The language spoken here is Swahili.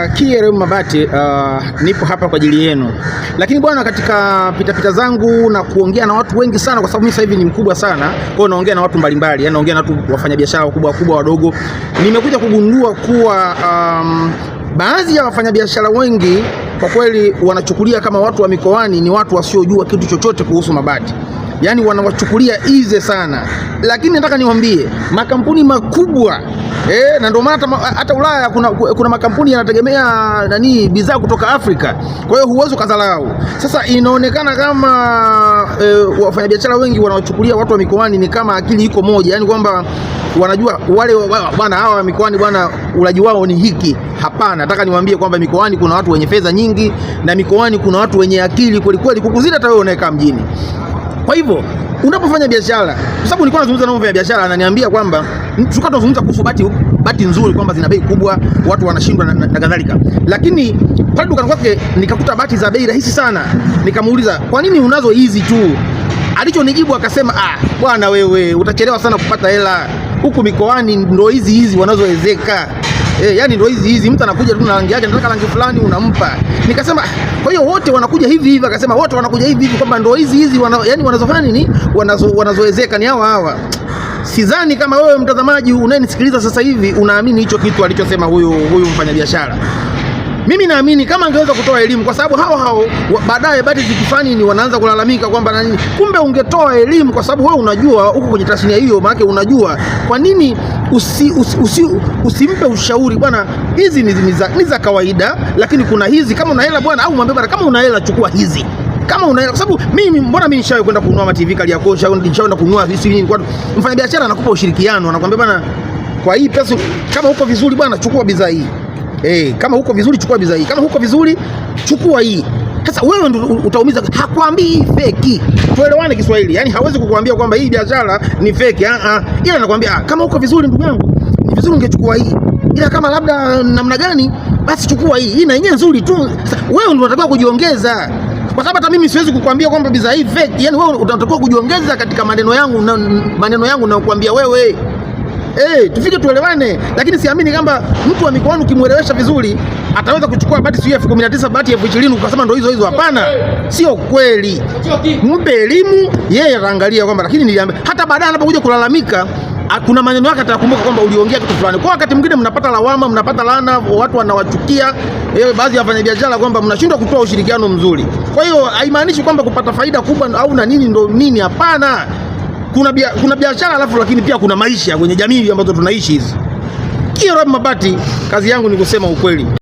KRM Mabati nipo hapa kwa ajili yenu. Lakini bwana, katika pitapita zangu na kuongea na watu wengi sana, kwa sababu mimi sasa hivi ni mkubwa sana, kwa hiyo naongea na watu mbalimbali, yani naongea na watu wafanyabiashara wakubwa wakubwa, wadogo. Nimekuja kugundua kuwa baadhi ya wafanyabiashara wengi kwa kweli wanachukulia kama watu wa mikoani ni watu wasiojua kitu chochote kuhusu mabati. Yaani wanawachukulia easy sana. Lakini nataka niwaambie makampuni makubwa na ndio maana hata Ulaya kuna makampuni yanategemea bidhaa kutoka Afrika. Kwa hiyo huwezi kudharau. Sasa inaonekana kama wafanyabiashara wengi wanawachukulia watu wa mikoani ni kama akili iko moja, yani kwamba wanajua wale bwana hawa mikoani bwana ulaji wao ni hiki. Hapana, nataka niwaambie kwamba mikoani kuna watu wenye fedha nyingi na mikoani kuna watu wenye akili kweli kweli kukuzidi hata wewe unayekaa mjini. Kwa hivyo unapofanya biashara, kwa sababu nilikuwa nazungumza na mfanya biashara ananiambia kwamba tulikuwa tunazungumza kuhusu bati nzuri kwamba zina bei kubwa, watu wanashindwa na kadhalika. Lakini pale dukani kwake nikakuta bati za bei rahisi sana. Nikamuuliza, "Kwa nini unazo hizi tu?" Alichonijibu akasema, bwana wewe utachelewa sana kupata hela. Huku mikoani ndo hizi wanazoezeka. Yani ndo hizi mtu anakuja tu na rangi yake, anataka rangi fulani unampa. Nikasema kwa hiyo wote wanakuja hivi. Akasema wote wanakuja hivi kwamba ndo hizi yani wanazofanya nini, wanazoezeka ni hawa. Sidhani kama wewe mtazamaji unayenisikiliza sasa hivi unaamini hicho kitu alichosema huyu mfanyabiashara. Mimi naamini kama angeweza kutoa elimu, kwa sababu hao baadaye bati zikifani ni wanaanza kulalamika kwamba na nini. Kumbe ungetoa elimu, kwa sababu wewe unajua huko kwenye tasnia hiyo, maana unajua kwa nini usimpe ushauri bwana, hizi ni za kawaida, lakini kuna hizi kama una hela bwana, au mwambie bwana kama una hela chukua hizi. Kama una hela, kwa sababu mbona mimi nishawahi kwenda kununua TV kali yako, nishawahi kununua hizi nini, kwa mfanyabiashara anakupa ushirikiano, anakuambia bwana, kwa hii pesa kama uko vizuri bwana chukua bidhaa hii. Kama huko vizuri chukua bidhaa hii. Kama huko vizuri chukua hii. Sasa wewe ndio utaumiza. Hakwambii feki. Tuelewane Kiswahili. Yaani hawezi kukuambia kwamba hii biashara ni feki. Ila anakuambia kama huko vizuri ndugu yangu, ni vizuri ungechukua hii. Ila kama labda namna gani, basi chukua hii. Hii na yenyewe nzuri tu. Sasa wewe ndio unatakiwa kujiongeza. Kwa sababu hata mimi siwezi kukuambia kwamba bidhaa hii feki. Yaani wewe unatakiwa kujiongeza katika maneno yangu na kukuambia wewe. Tufike tuelewane. Lakini siamini kwamba mtu wa mikoani ukimuelewesha vizuri ataweza kuchukua bati sio 19,000 bati 20,000 ukasema ndo hizo. Hapana, sio kweli. Mpe elimu, yeye ataangalia kwamba, lakini niliambia hata baadaye anapokuja kulalamika kuna maneno yake atakumbuka kwamba uliongea kitu fulani. Kwa wakati mwingine mnapata lawama, mnapata laana, watu wanawachukia baadhi ya wafanyabiashara kwamba mnashindwa kutoa ushirikiano mzuri. Kwa hiyo haimaanishi kwamba kupata faida kubwa au na nini ndo nini, hapana. Kuna biashara alafu lakini pia kuna maisha kwenye jamii ambazo tunaishi hizi. KRM Mabati, kazi yangu ni kusema ukweli.